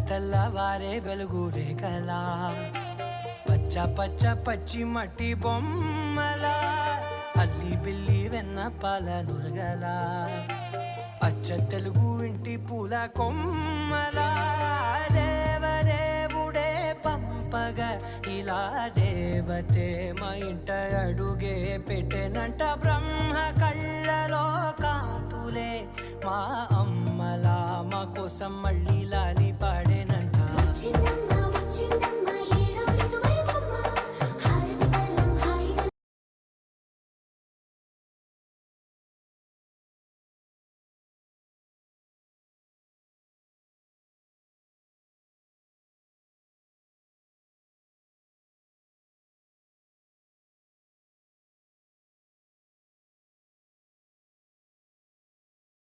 తెల్లవారే వెలుగు రేఖలా పచ్చ పచ్చ పచ్చి మట్టి బొమ్మలా అల్లి బిల్లి వెన్న పాల నురగలా అచ్చ తెలుగు ఇంటి పూల కొమ్మలా దేవదేవుడే పంపగా ఇలా దేవతే మా ఇంట అడుగే పెట్టెనంట బ్రహ్మ కళ్ళలో కాంతులే మా అమ్మలా మా కోసం మళ్ళీ లాలి పాడేనంట.